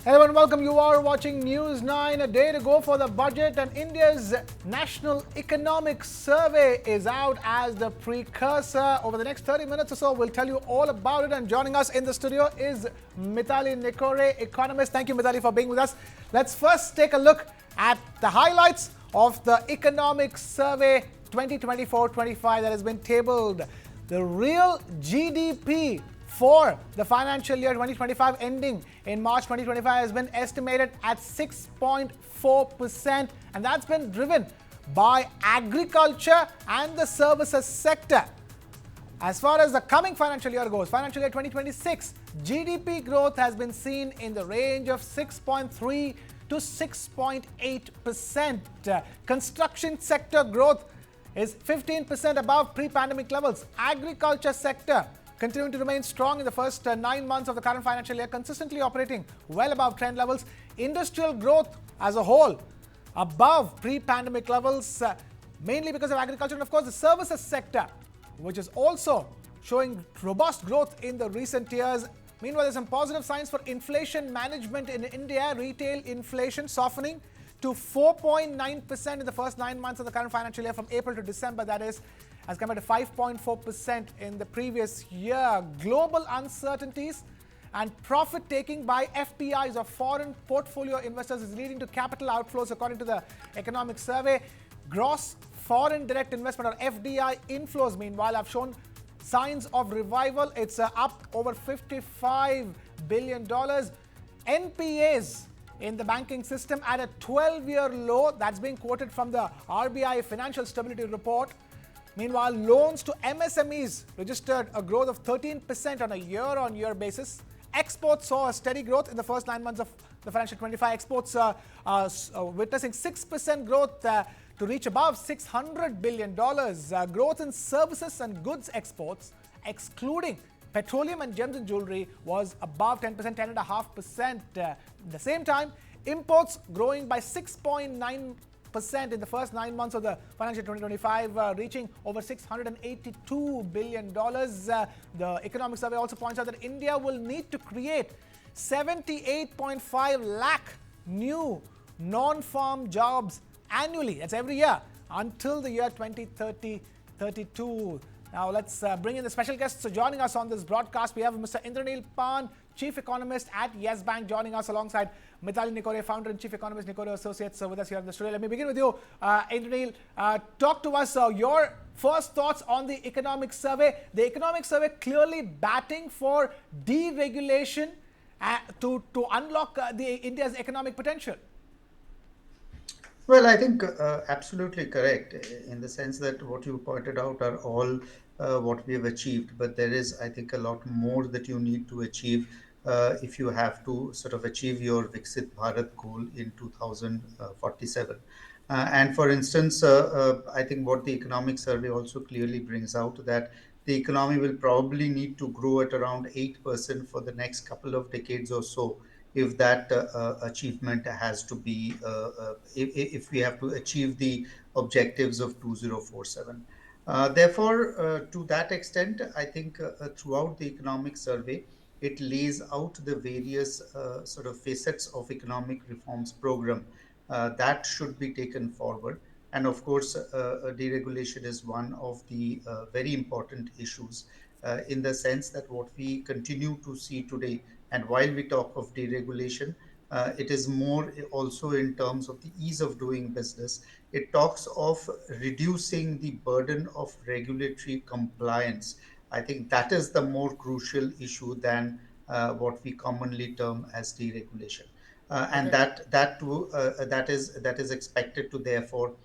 Hello and welcome. You are watching News 9. A day to go for the budget, and India's National Economic Survey is out as the precursor. Over the next 30 minutes or so, we'll tell you all about it. And joining us in the studio is Mitali, Nikore, economist. Thank you, Mitali, for being with us. Let's first take a look at the highlights of the Economic Survey 2024-25 that has been tabled. The real GDP for the financial year 2025 ending in March 2025 has been estimated at 6.4%, and that's been driven by agriculture and the services sector. As far as the coming financial year goes, financial year 2026, GDP growth has been seen in the range of 6.3 to 6.8%. Construction sector growth is 15% above pre-pandemic levels. Agriculture sector continuing to remain strong in the first 9 months of the current financial year, consistently operating well above trend levels. Industrial growth as a whole above pre-pandemic levels, mainly because of agriculture, and of course the services sector, which is also showing robust growth in the recent years. Meanwhile, there's some positive signs for inflation management in India. Retail inflation softening to 4.9% in the first 9 months of the current financial year, from April to December, that is, as compared to 5.4% in the previous year. Global uncertainties and profit-taking by FPIs, or foreign portfolio investors, is leading to capital outflows, according to the Economic Survey. Gross foreign direct investment, or FDI inflows, meanwhile, have shown signs of revival. It's up over $55 billion. NPAs in the banking system at a 12-year low. That's being quoted from the RBI Financial Stability Report. Meanwhile, loans to MSMEs registered a growth of 13% on a year-on-year basis. Exports saw a steady growth in the first 9 months of the financial 25. Exports witnessing 6% growth to reach above $600 billion. Growth in services and goods exports, excluding petroleum and gems and jewelry, was above 10%, 10.5%. At the same time, imports growing by 6.9% in the first 9 months of the financial 2025, reaching over $682 billion. The Economic Survey also points out that India will need to create 78.5 lakh new non-farm jobs annually. That's every year until the year 2030-32. Now let's bring in the special guests. So joining us on this broadcast, we have Mr. Indranil, Chief Economist at Yes Bank, joining us alongside Mitali, Nikore, Founder and Chief Economist, Nikore Associates, with us here in the studio. Let me begin with you, Indranil. Talk to us your first thoughts on the Economic Survey. The Economic Survey clearly batting for deregulation to unlock India's economic potential. Well, I think absolutely correct, in the sense that what you pointed out are all what we have achieved. But there is, I think, a lot more that you need to achieve if you have to sort of achieve your Viksit Bharat goal in 2047. And for instance, I think what the Economic Survey also clearly brings out, that the economy will probably need to grow at around 8% for the next couple of decades or so, if that achievement has to be, if we have to achieve the objectives of 2047. Therefore, to that extent, I think throughout the Economic Survey, it lays out the various sort of facets of economic reforms program that should be taken forward. And of course, deregulation is one of the very important issues, in the sense that what we continue to see today, and while we talk of deregulation, it is more also in terms of the ease of doing business. It talks of reducing the burden of regulatory compliance. I think that is the more crucial issue than what we commonly term as deregulation. And that is expected to therefore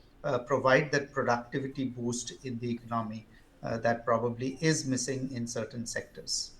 provide that productivity boost in the economy that probably is missing in certain sectors.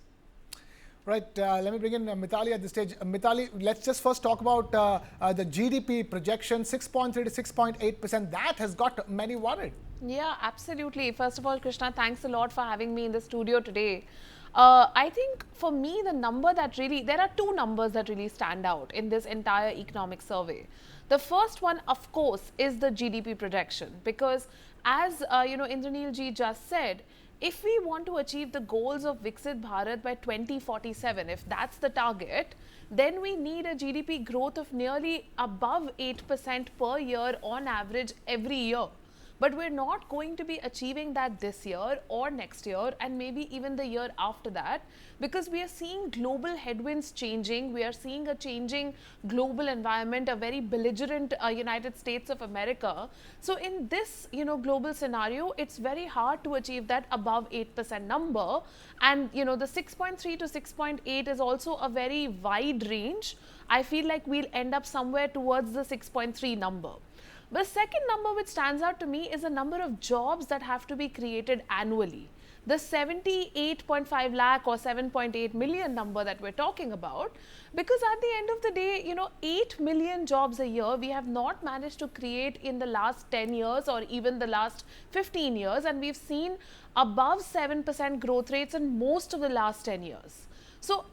Right. Let me bring in Mitali at this stage. Mitali, let's just first talk about the GDP projection, 6.3 to 6.8%. That has got many worried. Yeah, absolutely. First of all, Krishna, thanks a lot for having me in the studio today. I think for me, the number that really, there are two numbers that really stand out in this entire economic survey. The first one, of course, is the GDP projection, because as Indranil ji just said, if we want to achieve the goals of Viksit Bharat by 2047, if that's the target, then we need a GDP growth of nearly above 8% per year on average every year. But we're not going to be achieving that this year or next year and maybe even the year after that, because we are seeing global headwinds changing. We are seeing a changing global environment, a very belligerent United States of America. So in this, global scenario, it's very hard to achieve that above 8% number. And, the 6.3 to 6.8 is also a very wide range. I feel like we'll end up somewhere towards the 6.3 number. The second number which stands out to me is the number of jobs that have to be created annually. The 78.5 lakh or 7.8 million number that we're talking about, because at the end of the day, 8 million jobs a year we have not managed to create in the last 10 years or even the last 15 years, and we've seen above 7% growth rates in most of the last 10 years. So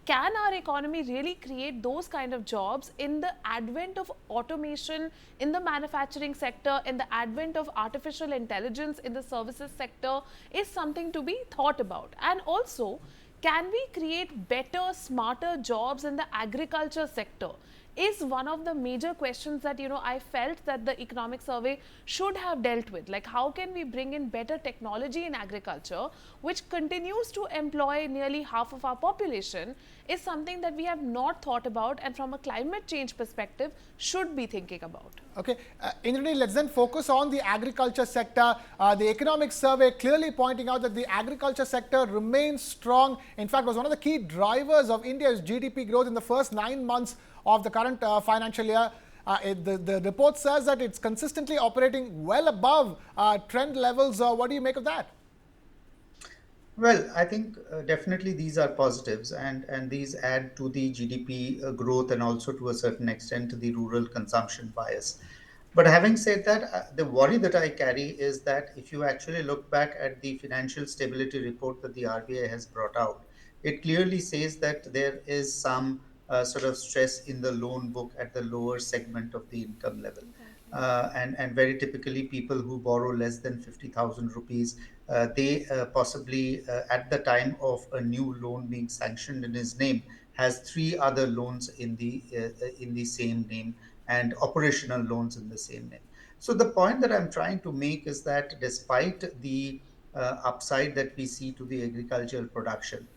can our economy really create those kind of jobs in the advent of automation in the manufacturing sector, in the advent of artificial intelligence in the services sector, is something to be thought about. And also, can we create better, smarter jobs in the agriculture sector? Is one of the major questions that, I felt that the economic survey should have dealt with. Like, how can we bring in better technology in agriculture, which continues to employ nearly half of our population, is something that we have not thought about, and from a climate change perspective should be thinking about. Okay, Indranil, let's then focus on the agriculture sector. The economic survey clearly pointing out that the agriculture sector remains strong. In fact, was one of the key drivers of India's GDP growth in the first 9 months of the current financial year. The report says that it's consistently operating well above trend levels. What do you make of that? Well, I think definitely these are positives, and these add to the GDP growth and also to a certain extent to the rural consumption bias. But having said that, the worry that I carry is that if you actually look back at the financial stability report that the RBI has brought out, it clearly says that there is some sort of stress in the loan book at the lower segment of the income level. And very typically, people who borrow less than 50,000 rupees, they possibly at the time of a new loan being sanctioned in his name has three other loans in the same name and operational loans in the same name. So the point that I'm trying to make is that despite the upside that we see to the agricultural production,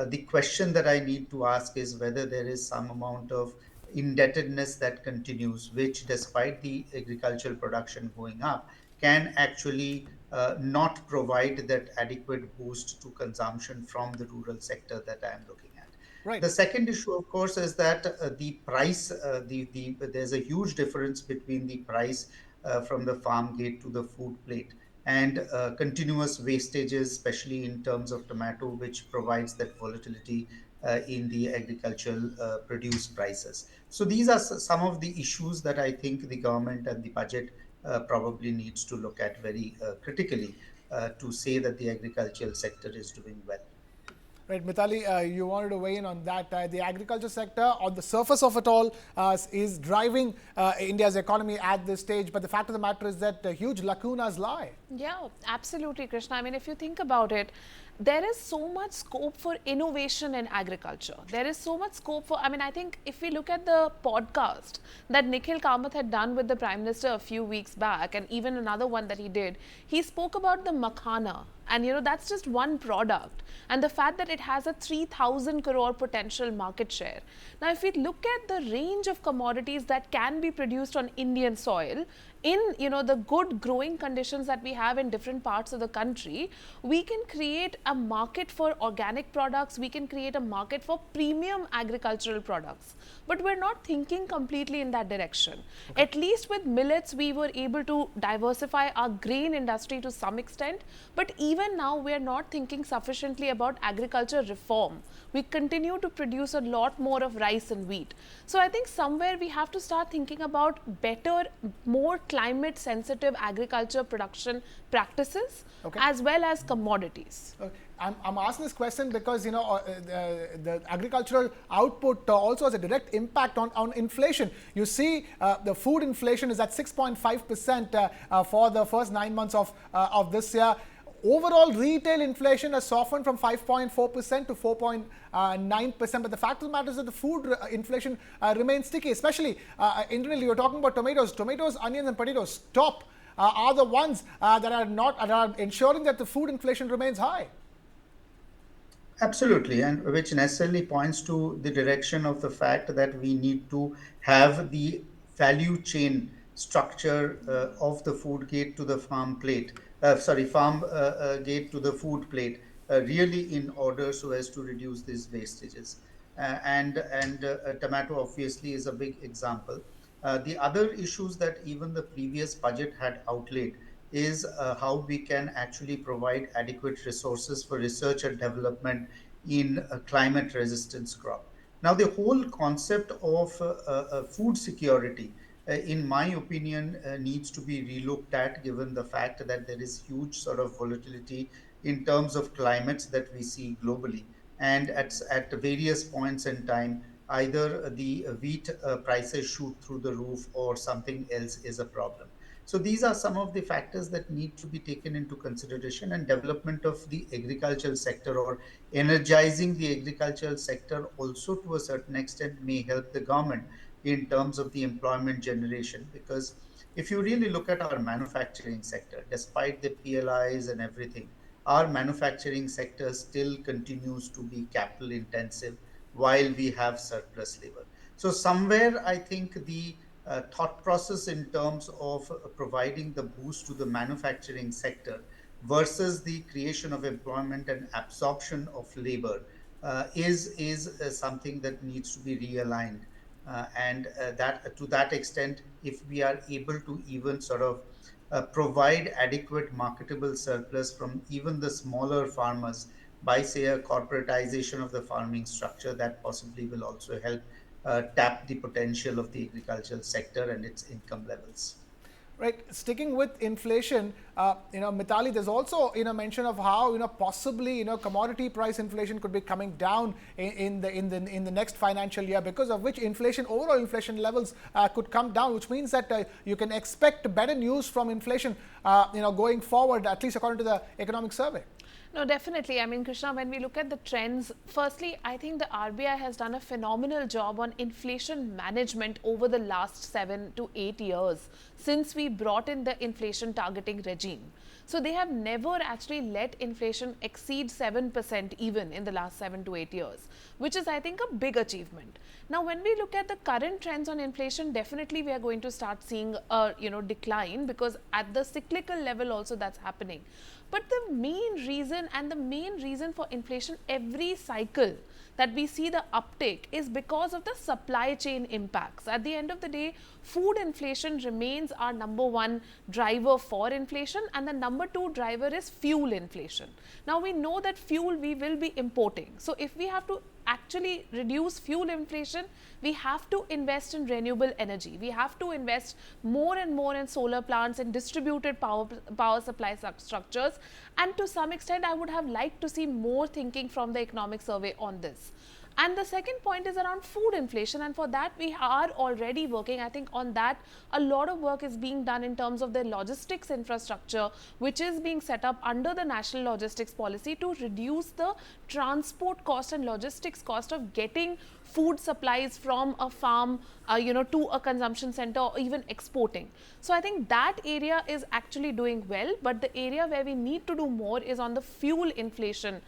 the question that I need to ask is whether there is some amount of indebtedness that continues, which, despite the agricultural production going up, can actually not provide that adequate boost to consumption from the rural sector that I am looking at. Right. The second issue, of course, is that the price, there's a huge difference between the price from the farm gate to the food plate, and continuous wastages, especially in terms of tomato, which provides that volatility in the agricultural produce prices. So these are some of the issues that I think the government and the budget probably needs to look at very critically to say that the agricultural sector is doing well. Right, Mitali, you wanted to weigh in on that. The agriculture sector, on the surface of it all, is driving India's economy at this stage. But the fact of the matter is that huge lacunas lie. Yeah, absolutely, Krishna. I mean, if you think about it, there is so much scope for innovation in agriculture. There is so much scope for, I think if we look at the podcast that Nikhil Kamath had done with the Prime Minister a few weeks back, and even another one that he did, he spoke about the makhana. And that's just one product. And the fact that it has a 3,000 crore potential market share. Now, if we look at the range of commodities that can be produced on Indian soil, in the good growing conditions that we have in different parts of the country, we can create a market for organic products, we can create a market for premium agricultural products. But we're not thinking completely in that direction. Okay. At least with millets, we were able to diversify our grain industry to some extent, but even now we're not thinking sufficiently about agriculture reform. We continue to produce a lot more of rice and wheat. So I think somewhere we have to start thinking about better, more climate sensitive agriculture production practices, okay, as well as commodities. Okay. I'm asking this question because the agricultural output also has a direct impact on inflation. You see the food inflation is at 6.5% for the first 9 months of this year. overall retail inflation has softened from 5.4% to 4.9%. But the fact of the matter is that the food inflation remains sticky, especially Indranil, you were talking about tomatoes. Tomatoes, onions, and potatoes top are the ones that are ensuring that the food inflation remains high. Absolutely, and which necessarily points to the direction of the fact that we need to have the value chain structure of the food gate to the farm plate, farm gate to the food plate, really in order so as to reduce these wastages. And tomato obviously is a big example. The other issues that even the previous budget had outlaid is how we can actually provide adequate resources for research and development in a climate resistance crop. Now, the whole concept of food security, in my opinion, needs to be relooked at given the fact that there is huge sort of volatility in terms of climates that we see globally. And at various points in time, either the wheat prices shoot through the roof or something else is a problem. So these are some of the factors that need to be taken into consideration, and development of the agricultural sector or energizing the agricultural sector also to a certain extent may help the government in terms of the employment generation. Because if you really look at our manufacturing sector, despite the PLIs and everything, our manufacturing sector still continues to be capital intensive while we have surplus labor. So somewhere I think the thought process in terms of providing the boost to the manufacturing sector versus the creation of employment and absorption of labor is something that needs to be realigned. And that to that extent, if we are able to even sort of provide adequate marketable surplus from even the smaller farmers by, say, a corporatization of the farming structure, that possibly will also help tap the potential of the agricultural sector and its income levels. Right. Sticking with inflation, Mitali, there's also mention of how possibly commodity price inflation could be coming down in the next financial year, because of which overall inflation levels could come down, which means that you can expect better news from inflation going forward, at least according to the economic survey. No, definitely. I mean, Krishna, when we look at the trends, firstly, I think the RBI has done a phenomenal job on inflation management over the last 7 to 8 years since we brought in the inflation targeting regime. So they have never actually let inflation exceed 7% even in the last 7 to 8 years, which is, I think, a big achievement. Now, when we look at the current trends on inflation, definitely we are going to start seeing a decline, because at the cyclical level also that's happening. But the main reason for inflation every cycle that we see the uptake is because of the supply chain impacts. At the end of the day, food inflation remains our number one driver for inflation, and the number two driver is fuel inflation. Now, we know that fuel we will be importing. So if we have to actually reduce fuel inflation, we have to invest in renewable energy. We have to invest more and more in solar plants and distributed power supply structures. And to some extent, I would have liked to see more thinking from the economic survey on this. And the second point is around food inflation, and for that we are already working. I think on that a lot of work is being done in terms of the logistics infrastructure, which is being set up under the national logistics policy to reduce the transport cost and logistics cost of getting food supplies from a farm to a consumption center, or even exporting. So I think that area is actually doing well, but the area where we need to do more is on the fuel inflation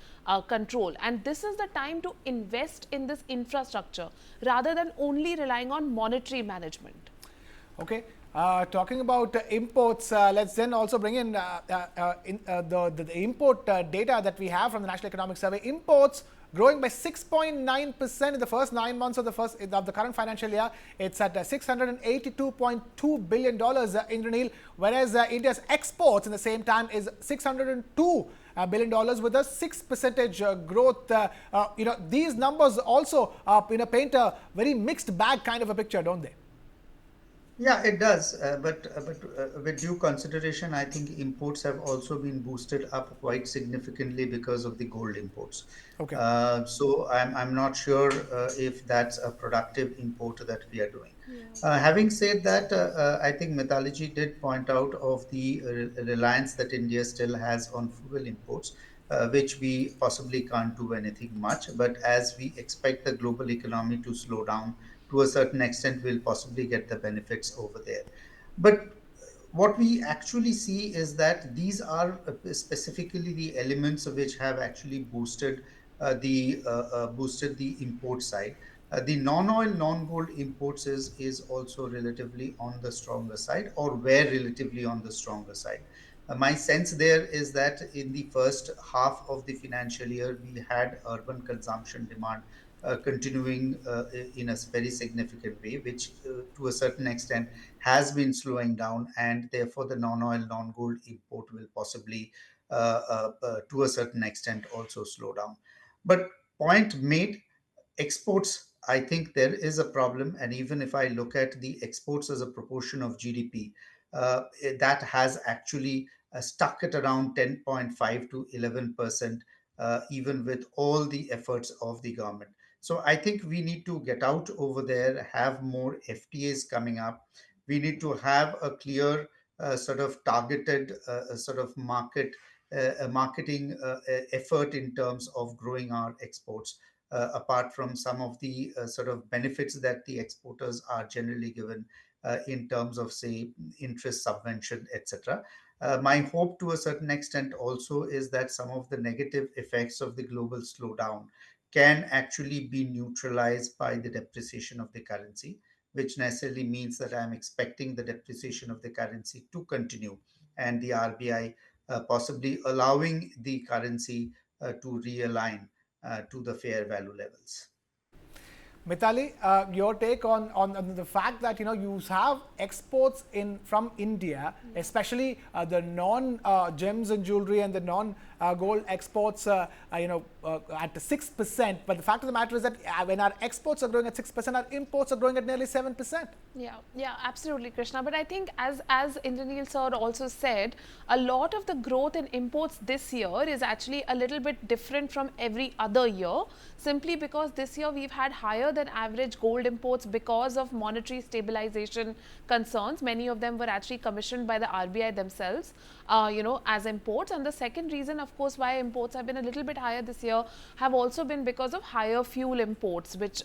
control, and this is the time to invest in this infrastructure rather than only relying on monetary management. Okay. Talking about imports, let's then also bring in the import data that we have from the National Economic Survey. Imports growing by 6.9% in the first 9 months of the current financial year. It's at $682.2 billion, Indranil, whereas India's exports in the same time is $602 billion with a 6% growth. These numbers also paint a very mixed bag kind of a picture, don't they? Yeah, it does. But with due consideration, I think imports have also been boosted up quite significantly because of the gold imports. Okay. So I'm not sure if that's a productive import that we are doing. Having said that, I think Mitali did point out of the reliance that India still has on fuel imports, which we possibly can't do anything much. But as we expect the global economy to slow down to a certain extent, we'll possibly get the benefits over there. But what we actually see is that these are specifically the elements which have actually boosted the import side. The non-oil, non-gold imports is also relatively on the stronger side, or were relatively on the stronger side. My sense there is that in the first half of the financial year, we had urban consumption demand continuing in a very significant way, which to a certain extent has been slowing down, and therefore the non-oil, non-gold import will possibly, to a certain extent, also slow down. But point made, exports, I think there is a problem. And even if I look at the exports as a proportion of GDP, that has actually stuck at around 10.5 to 11%, even with all the efforts of the government. So I think we need to get out over there, have more FTAs coming up. We need to have a clear sort of targeted sort of marketing effort in terms of growing our exports, apart from some of the sort of benefits that the exporters are generally given in terms of, say, interest subvention, etc. My hope to a certain extent also is that some of the negative effects of the global slowdown can actually be neutralized by the depreciation of the currency, which necessarily means that I'm expecting the depreciation of the currency to continue, and the RBI possibly allowing the currency to realign to the fair value levels. Mitali, your take on the fact that you have exports in from India, especially the non gems and jewelry and the non gold exports, at 6%. But the fact of the matter is that when our exports are growing at 6%, our imports are growing at nearly 7%. Yeah, absolutely, Krishna. But I think, as Indranil sir also said, a lot of the growth in imports this year is actually a little bit different from every other year, simply because this year we've had higher than average gold imports because of monetary stabilization concerns. Many of them were actually commissioned by the RBI themselves, as imports. And the second reason, of course, why imports have been a little bit higher this year have also been because of higher fuel imports, which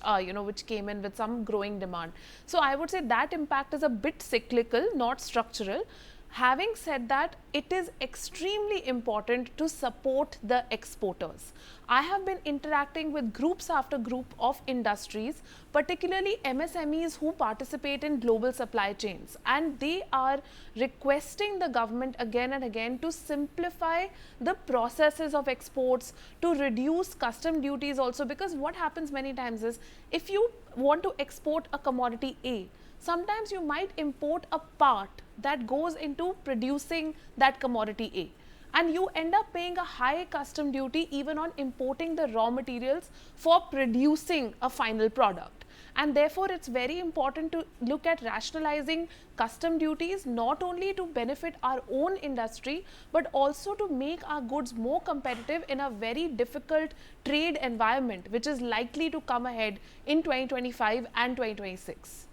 came in with some growing demand. So I would say that impact is a bit cyclical, not structural. Having said that, it is extremely important to support the exporters. I have been interacting with groups after group of industries, particularly MSMEs who participate in global supply chains, and they are requesting the government again and again to simplify the processes of exports, to reduce custom duties also, because what happens many times is, if you want to export a commodity A, sometimes you might import a part that goes into producing that commodity A, and you end up paying a high custom duty even on importing the raw materials for producing a final product. And therefore, it's very important to look at rationalizing custom duties, not only to benefit our own industry, but also to make our goods more competitive in a very difficult trade environment, which is likely to come ahead in 2025 and 2026.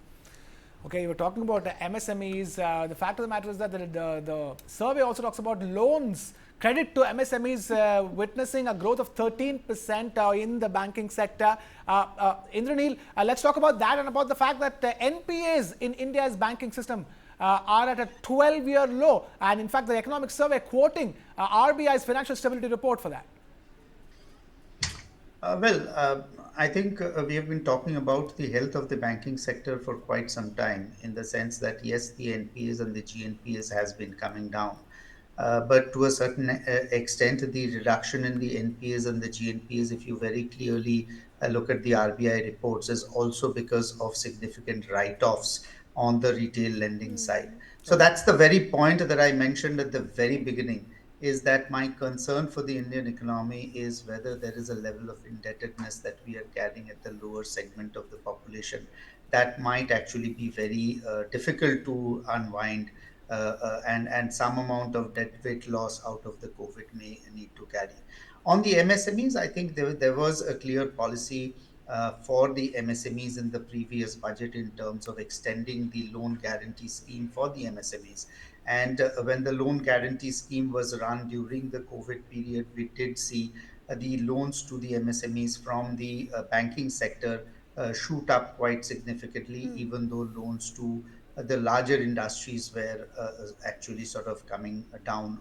Okay, we're talking about the MSMEs. The fact of the matter is that the survey also talks about loans. Credit to MSMEs witnessing a growth of 13% in the banking sector. Indranil, let's talk about that and about the fact that NPAs in India's banking system are at a 12-year low. And in fact, the economic survey quoting RBI's financial stability report for that. I think we have been talking about the health of the banking sector for quite some time, in the sense that yes, the NPAs and the GNPAs has been coming down. But to a certain extent, the reduction in the NPAs and the GNPAs, if you very clearly look at the RBI reports, is also because of significant write-offs on the retail lending side. So Okay. that's the very point that I mentioned at the very beginning, is that my concern for the Indian economy is whether there is a level of indebtedness that we are carrying at the lower segment of the population that might actually be very difficult to unwind, and some amount of debt weight loss out of the COVID may need to carry. On the MSMEs, I think there was a clear policy for the MSMEs in the previous budget in terms of extending the loan guarantee scheme for the MSMEs. And when the loan guarantee scheme was run during the COVID period, we did see the loans to the MSMEs from the banking sector shoot up quite significantly, even though loans to the larger industries were actually sort of coming down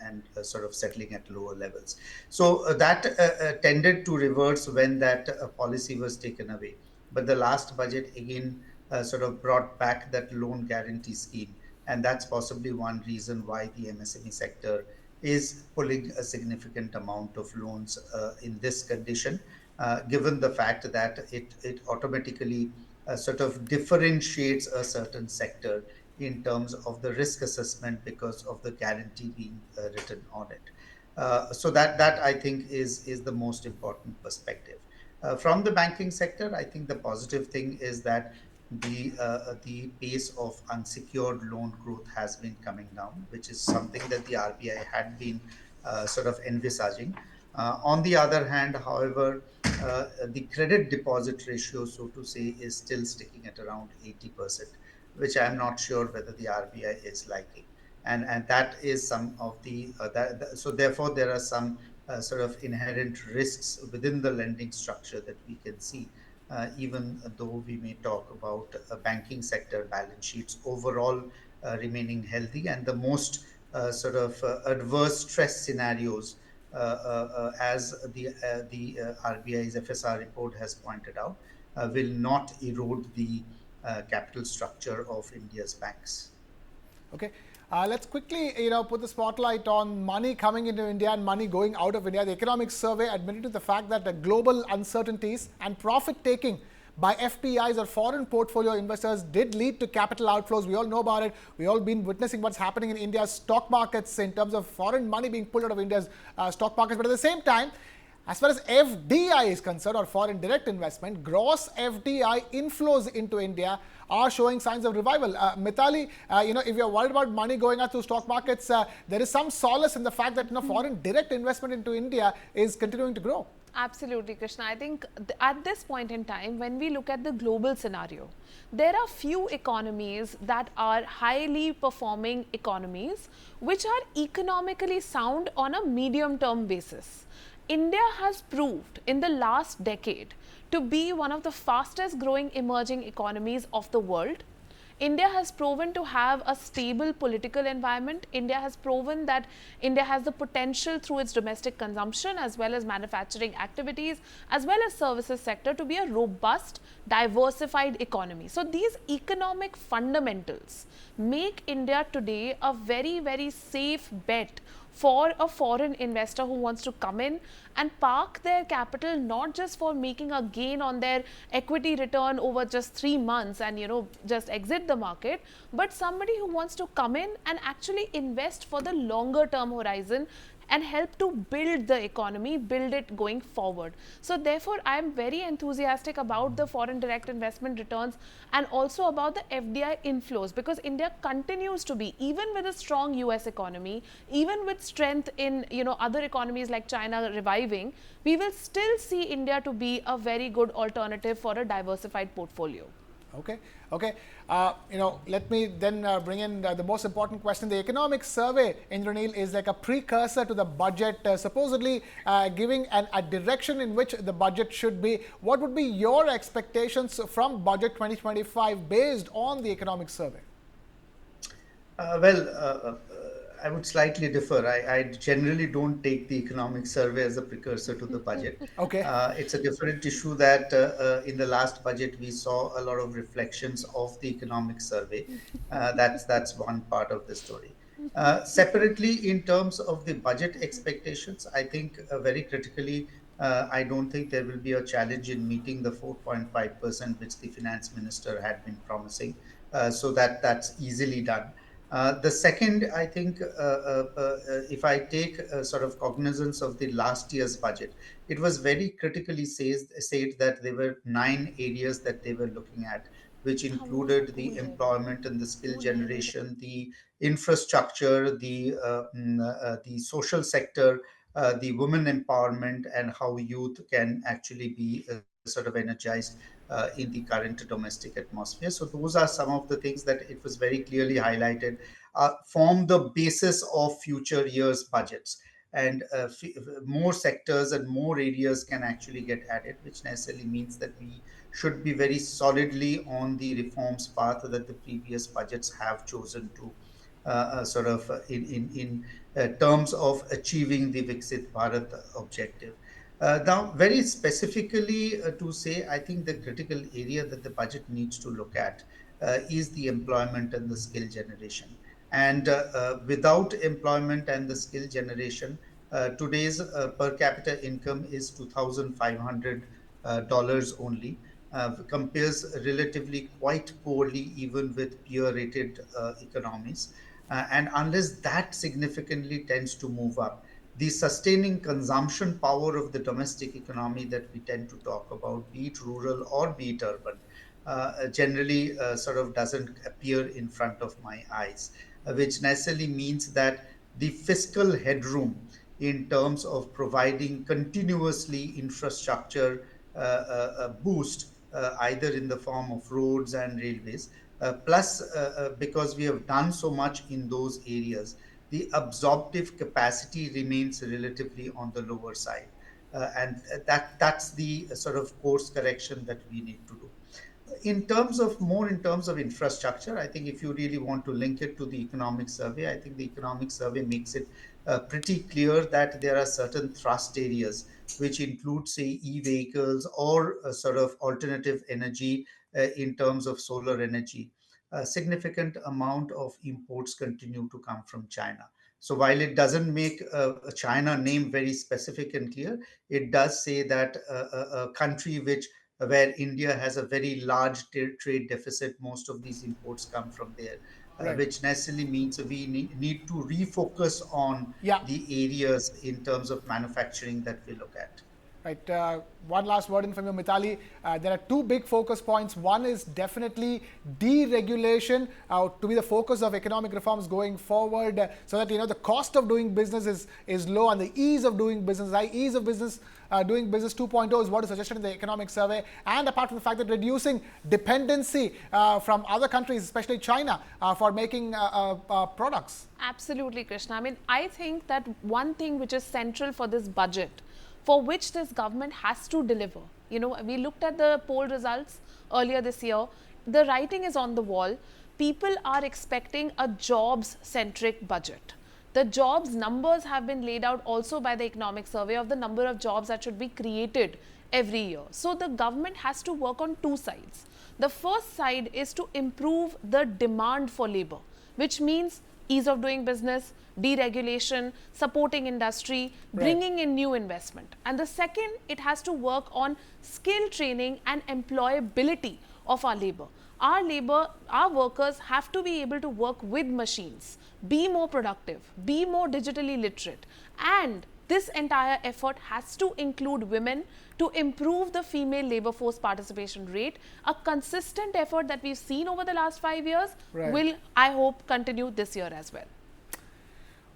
and sort of settling at lower levels. So that tended to reverse when that policy was taken away. But the last budget again sort of brought back that loan guarantee scheme. And that's possibly one reason why the MSME sector is pulling a significant amount of loans in this condition, given the fact that it automatically sort of differentiates a certain sector in terms of the risk assessment because of the guarantee being written on it. So that I think is the most important perspective. From the banking sector, I think the positive thing is that the pace of unsecured loan growth has been coming down, which is something that the RBI had been sort of envisaging. On the other hand, however, the credit deposit ratio, so to say, is still sticking at around 80%, which I'm not sure whether the RBI is liking. And that is some of the so therefore there are some sort of inherent risks within the lending structure that we can see, even though we may talk about banking sector balance sheets overall remaining healthy, and the most adverse stress scenarios, as the RBI's FSR report has pointed out, will not erode the capital structure of India's banks. Okay. Let's quickly, put the spotlight on money coming into India and money going out of India. The economic survey admitted to the fact that the global uncertainties and profit taking by FPIs or foreign portfolio investors did lead to capital outflows. We all know about it. We all been witnessing what's happening in India's stock markets in terms of foreign money being pulled out of India's stock markets. But at the same time, as far as FDI is concerned, or foreign direct investment, gross FDI inflows into India are showing signs of revival. Mitali, if you're worried about money going out to stock markets, there is some solace in the fact that foreign direct investment into India is continuing to grow. Absolutely, Krishna. I think at this point in time, when we look at the global scenario, there are few economies that are highly performing economies which are economically sound on a medium term basis. India has proved in the last decade to be one of the fastest growing emerging economies of the world. India has proven to have a stable political environment. India has proven that India has the potential through its domestic consumption as well as manufacturing activities as well as services sector to be a robust, diversified economy. So these economic fundamentals make India today a very, very safe bet for a foreign investor who wants to come in and park their capital, not just for making a gain on their equity return over just 3 months and just exit the market, but somebody who wants to come in and actually invest for the longer term horizon and help to build the economy, build it going forward. So therefore, I am very enthusiastic about the foreign direct investment returns and also about the FDI inflows, because India continues to be, even with a strong US economy, even with strength in other economies like China reviving, we will still see India to be a very good alternative for a diversified portfolio. Okay. Let me then bring in the most important question. The economic survey, Indranil, is like a precursor to the budget, supposedly giving a direction in which the budget should be. What would be your expectations from budget 2025 based on the economic survey? I would slightly differ. I generally don't take the economic survey as a precursor to the budget. Okay. It's a different issue that in the last budget we saw a lot of reflections of the economic survey. That's one part of the story. Separately, in terms of the budget expectations, I think very critically, I don't think there will be a challenge in meeting the 4.5% which the finance minister had been promising. So that's easily done. The second, I think, if I take sort of cognizance of the last year's budget, it was very critically said that there were 9 areas that they were looking at, which included the employment and the skill generation, the infrastructure, the social sector, the women empowerment, and how youth can actually be sort of energized in the current domestic atmosphere. So those are some of the things that it was very clearly highlighted form the basis of future years' budgets. And more sectors and more areas can actually get added, which necessarily means that we should be very solidly on the reforms path that the previous budgets have chosen to sort of in terms of achieving the Viksit Bharat objective. Now, very specifically to say, I think the critical area that the budget needs to look at is the employment and the skill generation. And without employment and the skill generation, today's per capita income is $2,500 only, compares relatively quite poorly even with peer-rated economies. And unless that significantly tends to move up, the sustaining consumption power of the domestic economy that we tend to talk about, be it rural or be it urban, generally sort of doesn't appear in front of my eyes, which necessarily means that the fiscal headroom in terms of providing continuously infrastructure boost, either in the form of roads and railways, plus because we have done so much in those areas, the absorptive capacity remains relatively on the lower side. And that's the sort of course correction that we need to do. In terms of infrastructure, I think if you really want to link it to the economic survey, I think the economic survey makes it pretty clear that there are certain thrust areas which include, say, e-vehicles or a sort of alternative energy in terms of solar energy. A significant amount of imports continue to come from China. So while it doesn't make a China name very specific and clear, it does say that a country where India has a very large trade deficit, most of these imports come from there, Right. which necessarily means we need to refocus on Yeah. the areas in terms of manufacturing that we look at. Right. One last word in from you, Mitali. There are two big focus points. One is definitely deregulation to be the focus of economic reforms going forward, so that the cost of doing business is low and the ease of doing business, ease of business doing business 2.0 is what is suggested in the economic survey. And apart from the fact that reducing dependency from other countries, especially China, for making products. Absolutely, Krishna. I mean, I think that one thing which is central for this budget, for which this government has to deliver. We looked at the poll results earlier this year. The writing is on the wall. People are expecting a jobs-centric budget. The jobs numbers have been laid out also by the economic survey of the number of jobs that should be created every year. So the government has to work on two sides. The first side is to improve the demand for labor, which means ease of doing business, deregulation, supporting industry, bringing in new investment. And the second, it has to work on skill training and employability of our labor. Our workers have to be able to work with machines, be more productive, be more digitally literate. And this entire effort has to include women to improve the female labor force participation rate. A consistent effort that we've seen over the last 5 years will, I hope, continue this year as well.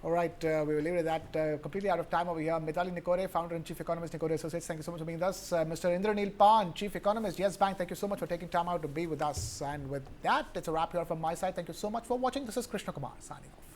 All right, we will leave it at that. Completely out of time over here. Mitali Nikore, founder and chief economist, Nikore Associates. Thank you so much for being with us. Mr. Indranil Pan, chief economist, Yes Bank. Thank you so much for taking time out to be with us. And with that, it's a wrap here from my side. Thank you so much for watching. This is Krishnakumar signing off.